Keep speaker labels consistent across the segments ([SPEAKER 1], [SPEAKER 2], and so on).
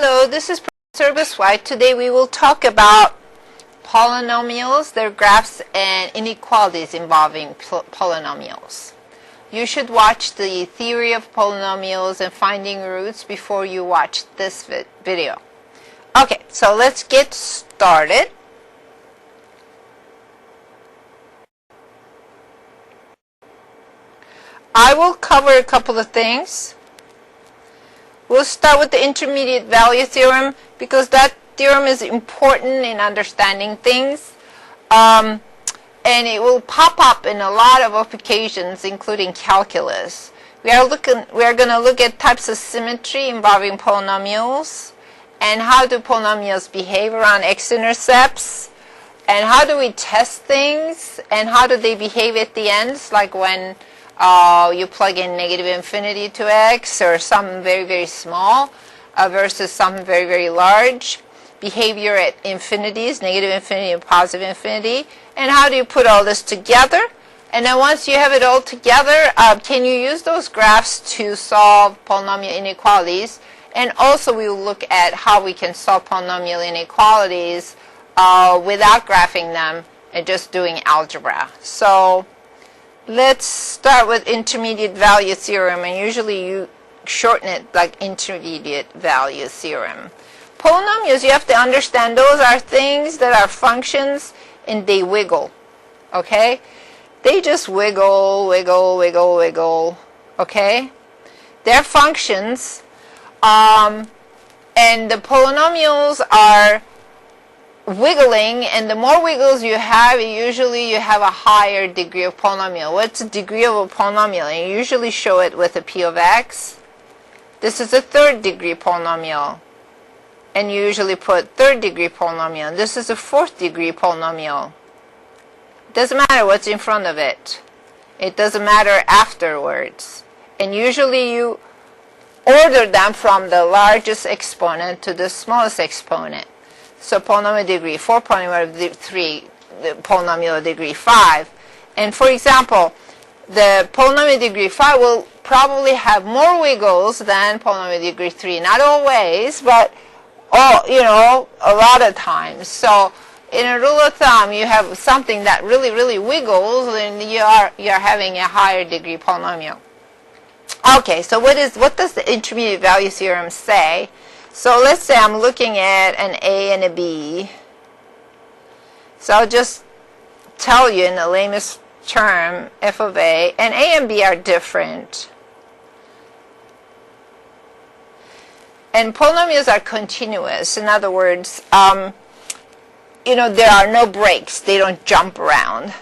[SPEAKER 1] Hello, this is Professor White. Today we will talk about polynomials, their graphs, and inequalities involving polynomials. You should watch the theory of polynomials and finding roots before you watch this video. Okay, so let's get started. I will cover a couple of things. We'll start with the intermediate value theorem because that theorem is important in understanding things. And it will pop up in a lot of applications, including calculus. We are going to look at types of symmetry involving polynomials, and how do polynomials behave around X-intercepts, and how do we test things, and how do they behave at the ends, like when you plug in negative infinity to x, or something very, very small versus something very, very large. Behavior at infinities, negative infinity and positive infinity. And how do you put all this together? And then once you have it all together, can you use those graphs to solve polynomial inequalities? And also we will look at how we can solve polynomial inequalities without graphing them and just doing algebra. So let's start with intermediate value theorem, and usually you shorten it like intermediate value theorem. Polynomials, you have to understand, those are things that are functions and they wiggle, okay? They just wiggle, wiggle, wiggle, wiggle, okay? They're functions, and the polynomials are wiggling, and the more wiggles you have, usually you have a higher degree of polynomial. What's the degree of a polynomial? And you usually show it with a p of x. This is a third degree polynomial, and you usually put third degree polynomial. This is a fourth degree polynomial. It doesn't matter what's in front of it. It doesn't matter afterwards. And usually you order them from the largest exponent to the smallest exponent. So polynomial degree 4, polynomial degree 3, the polynomial degree 5. And for example, the polynomial degree 5 will probably have more wiggles than polynomial degree 3. Not always, but a lot of times. So in a rule of thumb, you have something that really, really wiggles, and you are having a higher degree polynomial. Okay, so what does the intermediate value theorem say? So let's say I'm looking at an A and a B. So I'll just tell you in the lamest term, f of A, and A and B are different. And polynomials are continuous. In other words, there are no breaks. They don't jump around.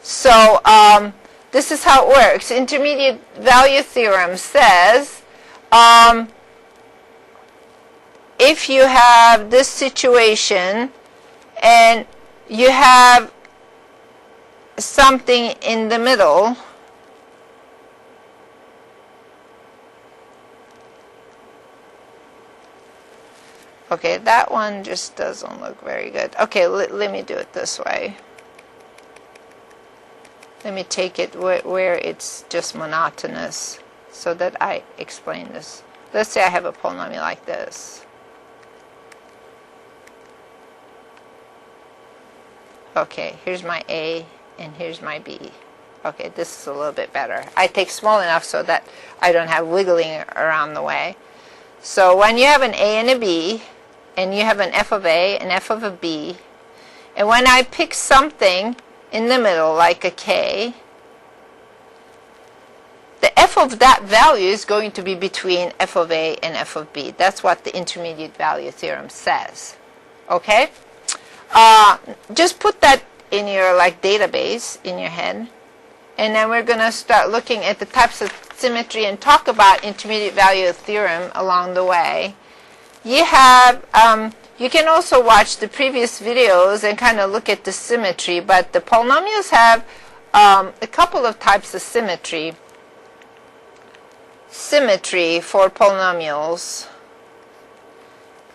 [SPEAKER 1] So this is how it works. Intermediate value theorem says, if you have this situation and you have something in the middle, okay, that one just doesn't look very good. Okay, let me do it this way. Let me take it where it's just monotonous so that I explain this. Let's say I have a polynomial like this. Okay, here's my A and here's my B. Okay, this is a little bit better. I take small enough so that I don't have wiggling around the way. So when you have an A and a B, and you have an f of A and f of a B, and when I pick something in the middle, like a K, the f of that value is going to be between f of A and f of B. That's what the intermediate value theorem says. Okay? Just put that in your database in your head, and then we're going to start looking at the types of symmetry and talk about intermediate value theorem along the way. You can also watch the previous videos and kind of look at the symmetry, but the polynomials have a couple of types of symmetry. Symmetry for polynomials.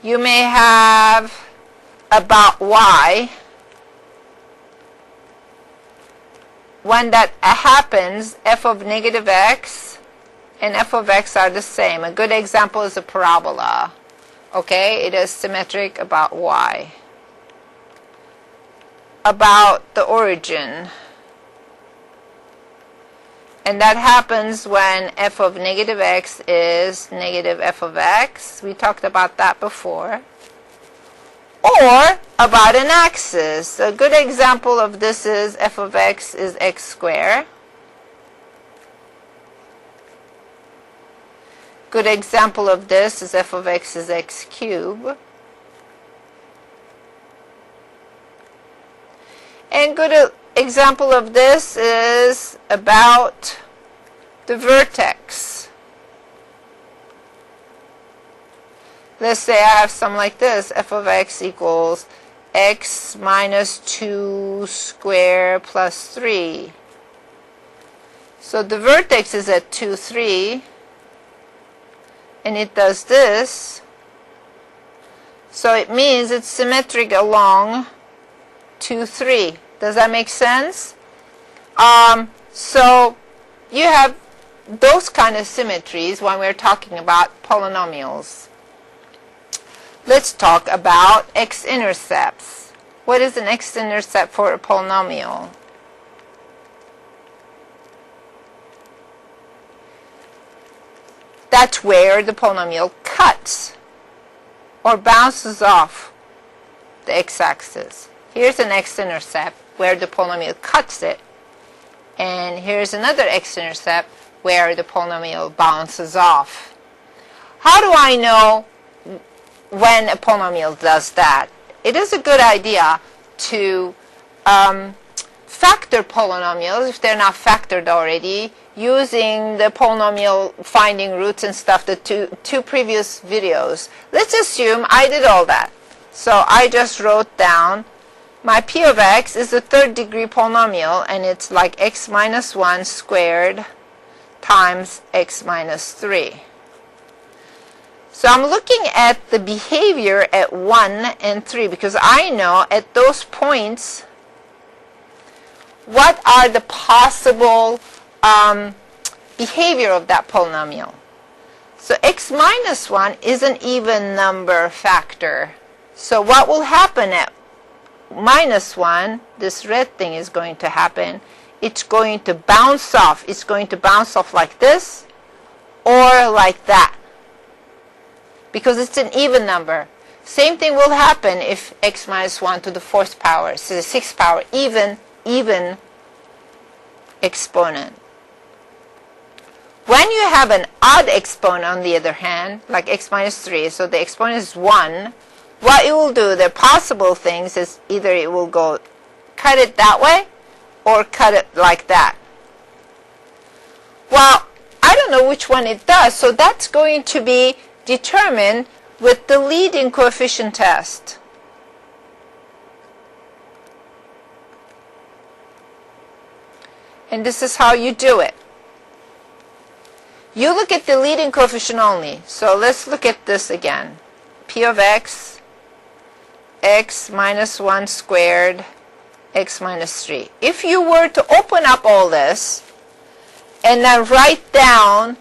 [SPEAKER 1] You may have about y. When that happens, f of negative x and f of x are the same. A good example is a parabola. Okay, it is symmetric about y. About the origin. And that happens when f of negative x is negative f of x. We talked about that before. Or about an axis. A good example of this is f of x is x squared. Good example of this is f of x is x cubed. And good example of this is about the vertex. Let's say I have something like this, f of x equals x minus 2 squared plus 3. So the vertex is at 2, 3, and it does this. So it means it's symmetric along 2, 3. Does that make sense? So you have those kind of symmetries when we're talking about polynomials. Let's talk about X-intercepts. What is an X-intercept for a polynomial? That's where the polynomial cuts or bounces off the x-axis. Here's an x-intercept where the polynomial cuts it, and here's another x-intercept where the polynomial bounces off. How do I know when a polynomial does that? It is a good idea to factor polynomials if they're not factored already, using the polynomial finding roots and stuff, the two previous videos. Let's assume I did all that. So I just wrote down my p of x is a third degree polynomial, and it's like x minus 1 squared times x minus 3. So I'm looking at the behavior at 1 and 3 because I know at those points what are the possible behavior of that polynomial. So x minus 1 is an even number factor. So what will happen at minus 1, this red thing is going to happen. It's going to bounce off. It's going to bounce off like this or like that because it's an even number. Same thing will happen if x minus 1 to the 4th power, so the 6th power, even exponent. When you have an odd exponent, on the other hand, like x minus 3, so the exponent is 1, what it will do, the possible things is either it will go cut it that way or cut it like that. Well, I don't know which one it does, so that's going to be determined with the leading coefficient test. And this is how you do it. You look at the leading coefficient only. So let's look at this again. P of x, x minus 1 squared, x minus 3. If you were to open up all this and then write down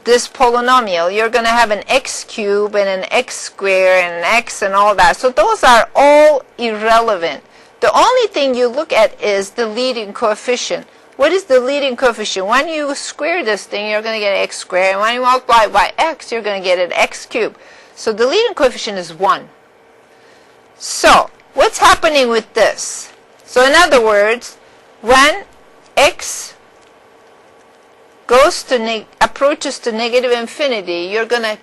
[SPEAKER 1] this polynomial, you're going to have an x cubed and an x squared and an x and all that. So those are all irrelevant. The only thing you look at is the leading coefficient. What is the leading coefficient? When you square this thing, you're going to get x squared. And when you multiply by x, you're going to get an x cubed. So the leading coefficient is 1. So what's happening with this? So in other words, when x goes to approaches to negative infinity, you're going to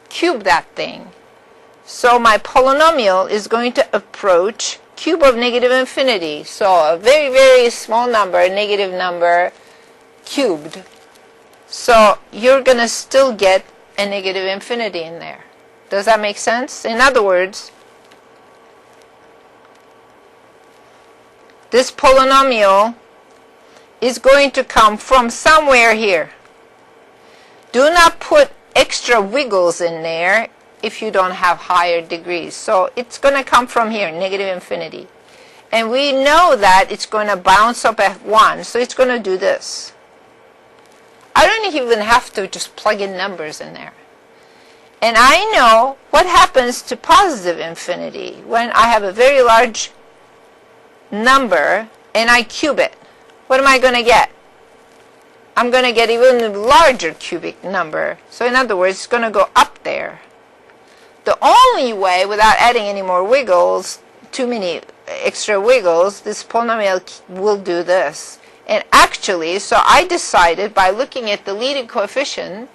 [SPEAKER 1] cube that thing. So my polynomial is going to approach cube of negative infinity. So a very, very small number, a negative number, cubed. So you're going to still get a negative infinity in there. Does that make sense? In other words, this polynomial is going to come from somewhere here. Do not put extra wiggles in there if you don't have higher degrees. So it's going to come from here, negative infinity. And we know that it's going to bounce up at 1, so it's going to do this. I don't even have to just plug in numbers in there. And I know what happens to positive infinity when I have a very large number and I cube it. What am I going to get? I'm going to get even a larger cubic number. So in other words, it's going to go up there. The only way, without adding any more wiggles, too many extra wiggles, this polynomial will do this. And actually, so I decided by looking at the leading coefficient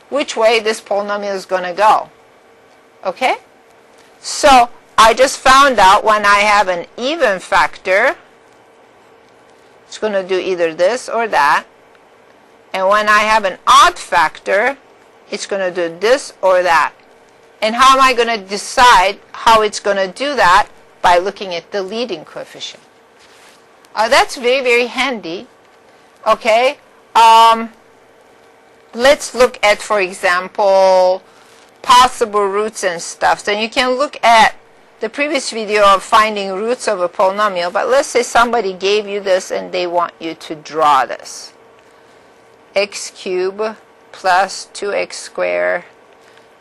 [SPEAKER 1] which way this polynomial is going to go. Okay? So I just found out when I have an even factor, it's going to do either this or that. And when I have an odd factor, it's going to do this or that. And how am I going to decide how it's going to do that? By looking at the leading coefficient. That's very, very handy. Okay? Let's look at, for example, possible roots and stuff. So you can look at the previous video of finding roots of a polynomial, but let's say somebody gave you this and they want you to draw this. X cubed plus 2x squared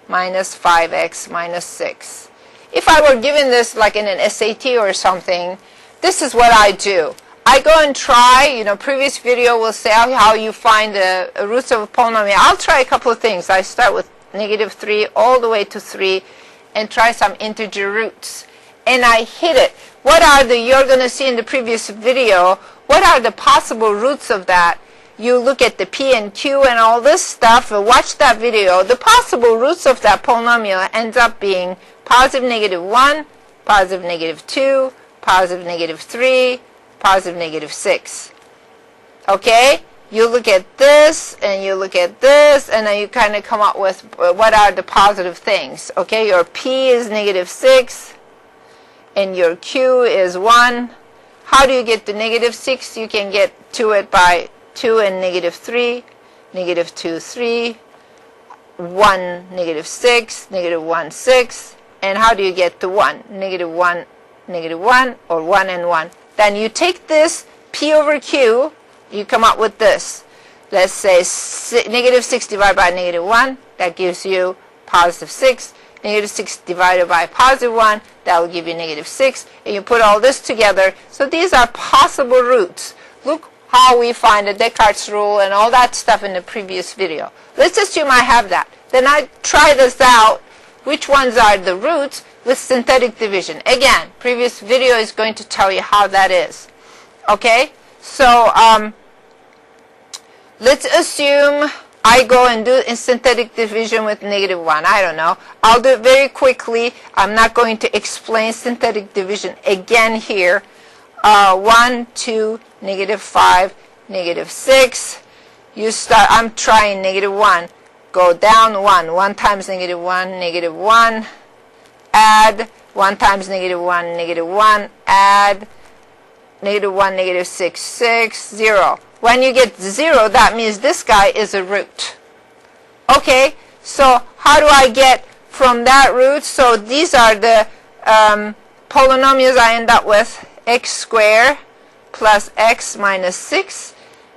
[SPEAKER 1] minus 5x minus 6. If I were given this like in an SAT or something, this is what I do. I go and try, previous video will say how you find the roots of a polynomial. I'll try a couple of things. I start with -3 all the way to 3 and try some integer roots. And I hit it. You're going to see in the previous video, what are the possible roots of that? You look at the P and Q and all this stuff, watch that video. The possible roots of that polynomial ends up being positive -1, positive -2, positive -3, positive -6. Okay? You look at this, and you look at this, and then you kind of come up with what are the positive things. Okay? Your P is -6, and your Q is 1. How do you get to -6? You can get to it by 2 and -3, -2, 3, 1, -6, -1, 6. And how do you get to 1? -1, -1, or 1 and 1. Then you take this P over Q, you come up with this. Let's say -6 divided by -1, that gives you positive 6. -6 divided by positive 1, that will give you -6. And you put all this together. So these are possible roots. Look how we find the Descartes rule and all that stuff in the previous video. Let's assume I have that. Then I try this out, which ones are the roots with synthetic division. Again, previous video is going to tell you how that is. Okay? So, let's assume I go and do synthetic division with -1. I don't know. I'll do it very quickly. I'm not going to explain synthetic division again here. 1, 2, -5, -6. I'm trying -1. Go down 1. 1 times -1, -1. Add 1 times -1, -1. Add -1, -6, 6, 0. When you get 0, that means this guy is a root. Okay, so how do I get from that root? So these are the polynomials I end up with. X squared plus x minus 6.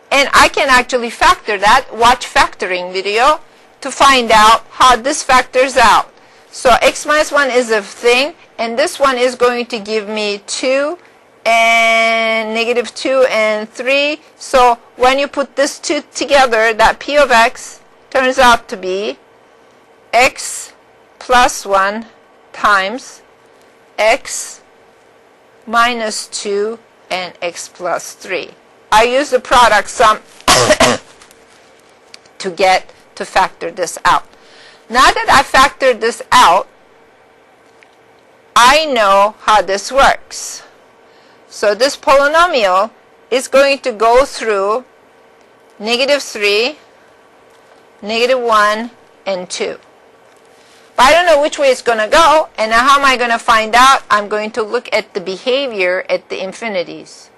[SPEAKER 1] And I can actually factor that, watch factoring video, to find out how this factors out. So x minus 1 is a thing, and this one is going to give me 2 and -2 and 3. So when you put this two together, that P of x turns out to be x plus 1 times x minus 2 and x plus 3. I use the product sum to factor this out. Now that I factored this out, I know how this works. So this polynomial is going to go through -3, -1, and 2. But I don't know which way it's going to go, and now how am I going to find out? I'm going to look at the behavior at the infinities.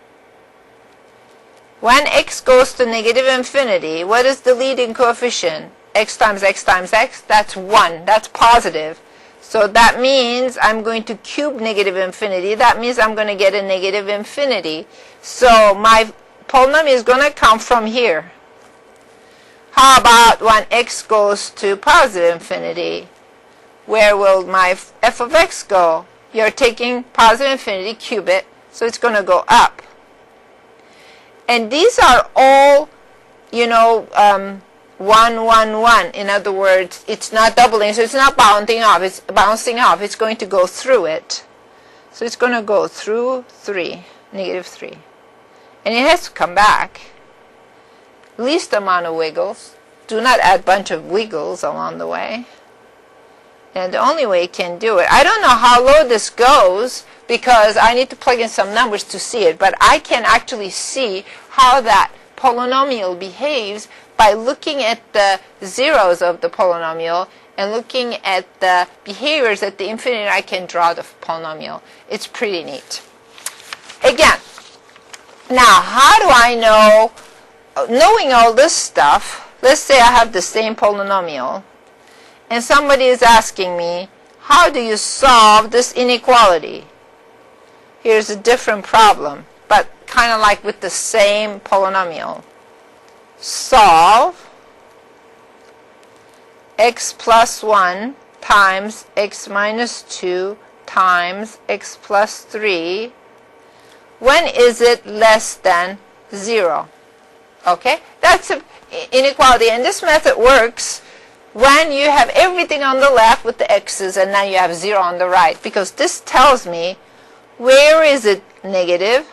[SPEAKER 1] When x goes to -infinity, what is the leading coefficient? X times x times x, that's 1. That's positive. So that means I'm going to cube -infinity. That means I'm going to get a -infinity. So my polynomial is going to come from here. How about when x goes to positive infinity? Where will my f of x go? You're taking positive infinity, cube it, so it's going to go up. And these are all, 1, 1, 1. In other words, it's not doubling, so it's not bouncing off. It's bouncing off. It's going to go through it. So it's going to go through 3, negative 3. And it has to come back. Least amount of wiggles. Do not add a bunch of wiggles along the way. And the only way it can do it, I don't know how low this goes because I need to plug in some numbers to see it, but I can actually see how that polynomial behaves by looking at the zeros of the polynomial and looking at the behaviors at the infinity. I can draw the polynomial. It's pretty neat. Again, now how do I know, knowing all this stuff, let's say I have the same polynomial, and somebody is asking me, how do you solve this inequality? Here's a different problem, but kind of like with the same polynomial. Solve x plus 1 times x minus 2 times x plus 3. When is it less than 0? Okay, that's an inequality, and this method works when you have everything on the left with the x's and now you have 0 on the right, because this tells me where is it negative.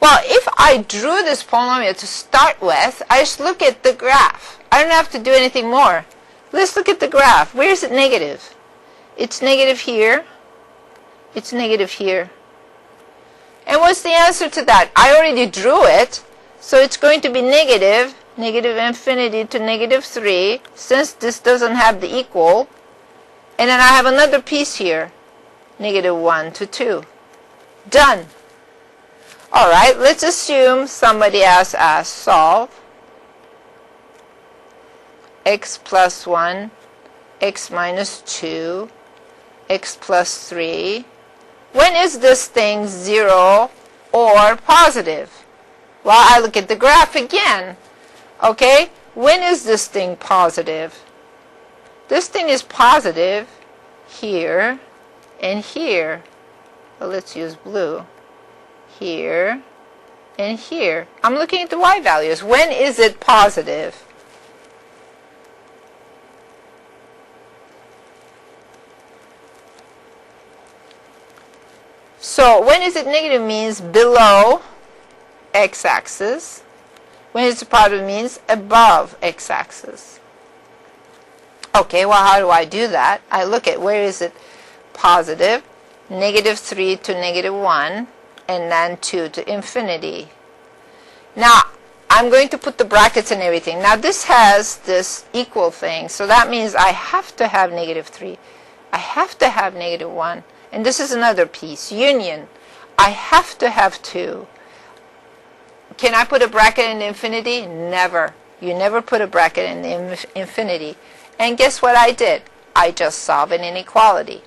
[SPEAKER 1] Well, if I drew this polynomial to start with, I just look at the graph. I don't have to do anything more. Let's look at the graph. Where is it negative? It's negative here. It's negative here. And what's the answer to that? I already drew it. So it's going to be negative, negative infinity to negative 3, since this doesn't have the equal. And then I have another piece here, negative 1 to 2. Done. All right, let's assume somebody else asks, solve x plus 1, x minus 2, x plus 3. When is this thing 0 or positive? Well, I look at the graph again. Okay, when is this thing positive? This thing is positive here and here. Well, let's use blue. Here and here. I'm looking at the y values. When is it positive? So when is it negative means below x-axis. When it's positive means above x-axis. Okay, well, how do I do that? I look at where is it positive, negative 3 to negative 1, and then 2 to infinity. Now, I'm going to put the brackets and everything. Now, this has this equal thing, so that means I have to have negative 3. I have to have negative 1. And this is another piece, union. I have to have 2. Can I put a bracket in infinity? Never. You never put a bracket in infinity. And guess what I did? I just solved an inequality.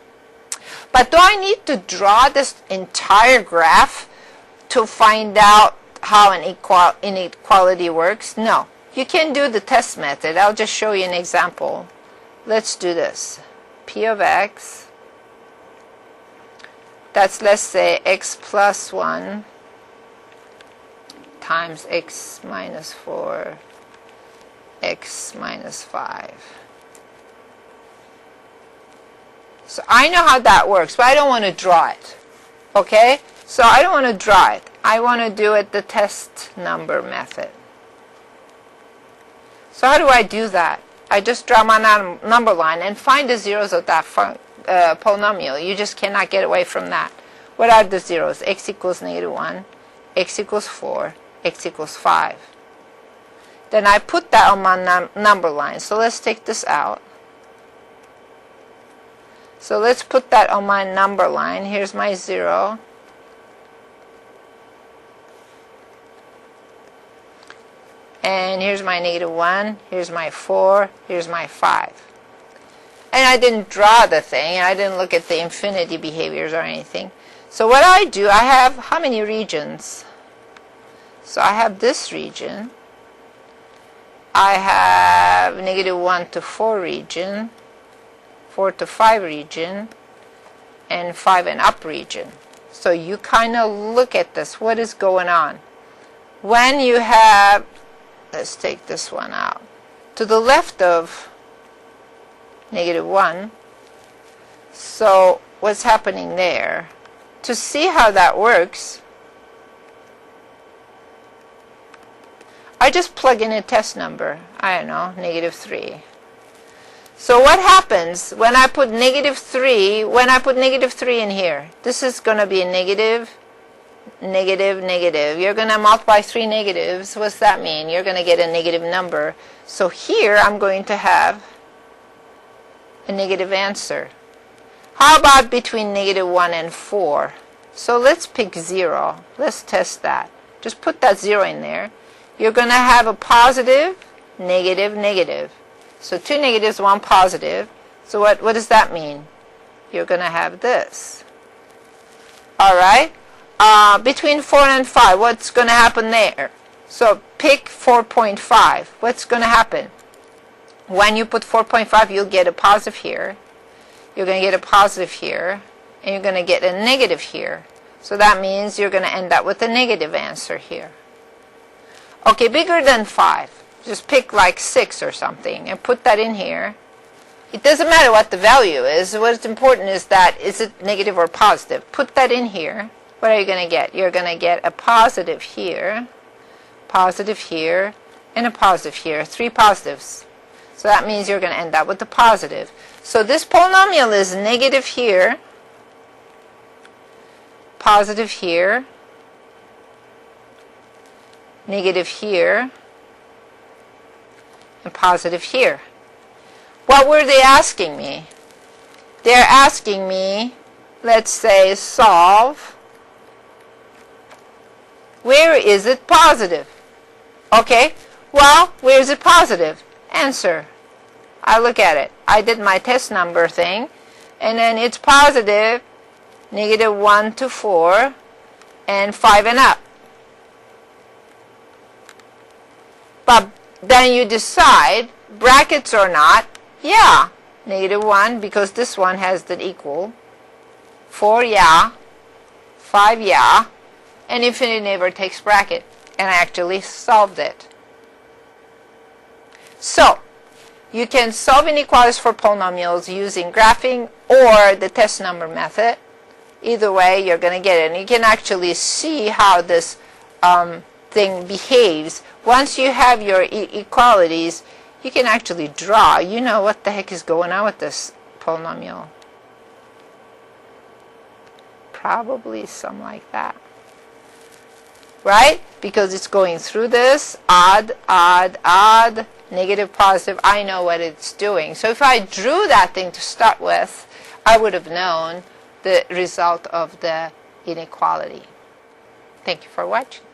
[SPEAKER 1] But do I need to draw this entire graph to find out how an inequality works? No. You can do the test method. I'll just show you an example. Let's do this. P of x, that's, let's say, x plus 1 times x minus 4, x minus 5. So I know how that works, but I don't want to draw it. Okay? So I don't want to draw it. I want to do it the test number method. So how do I do that? I just draw my number line and find the zeros of that polynomial. You just cannot get away from that. What are the zeros? X equals negative 1, x equals 4, x equals 5. Then I put that on my number line. So let's take this out. So let's put that on my number line. Here's my 0. And here's my negative 1. Here's my 4. Here's my 5. And I didn't draw the thing. I didn't look at the infinity behaviors or anything. So what I do, I have how many regions? So I have this region. I have -1 to 4 region, 4 to 5 region, and 5 and up region. So you kind of look at this. What is going on? When you have, let's take this one out, to the left of -1, so what's happening there? To see how that works, I just plug in a test number. I don't know, -3. So what happens when I put -3, when I put -3 in here? This is going to be a negative, negative, negative. You're going to multiply 3 negatives. What's that mean? You're going to get a negative number. So here I'm going to have a negative answer. How about between -1 and 4? So let's pick 0. Let's test that. Just put that 0 in there. You're going to have a positive, negative, negative. So 2 negatives, 1 positive. So what does that mean? You're going to have this. All right? Between 4 and 5, what's going to happen there? So pick 4.5. What's going to happen? When you put 4.5, you'll get a positive here. You're going to get a positive here. And you're going to get a negative here. So that means you're going to end up with a negative answer here. Okay, bigger than 5. Just pick like 6 or something and put that in here. It doesn't matter what the value is. What's important is that, is it negative or positive? Put that in here. What are you going to get? You're going to get a positive here, and a positive here. 3 positives. So that means you're going to end up with a positive. So this polynomial is negative here, positive here, negative here, and positive here. What were they asking me? They're asking me, let's say, solve. Where is it positive? Okay, well, where is it positive? Answer. I look at it. I did my test number thing, and then it's positive, -1 to 4, and 5 and up. But then you decide, brackets or not, yeah, -1, because this one has the equal, 4, yeah, 5, yeah, and infinity never takes bracket, and I actually solved it. So, you can solve inequalities for polynomials using graphing or the test number method. Either way, you're going to get it, and you can actually see how this thing behaves. Once you have your equalities, you can actually draw. You know what the heck is going on with this polynomial. Probably something like that. Right? Because it's going through this, odd, odd, odd, negative, positive. I know what it's doing. So if I drew that thing to start with, I would have known the result of the inequality. Thank you for watching.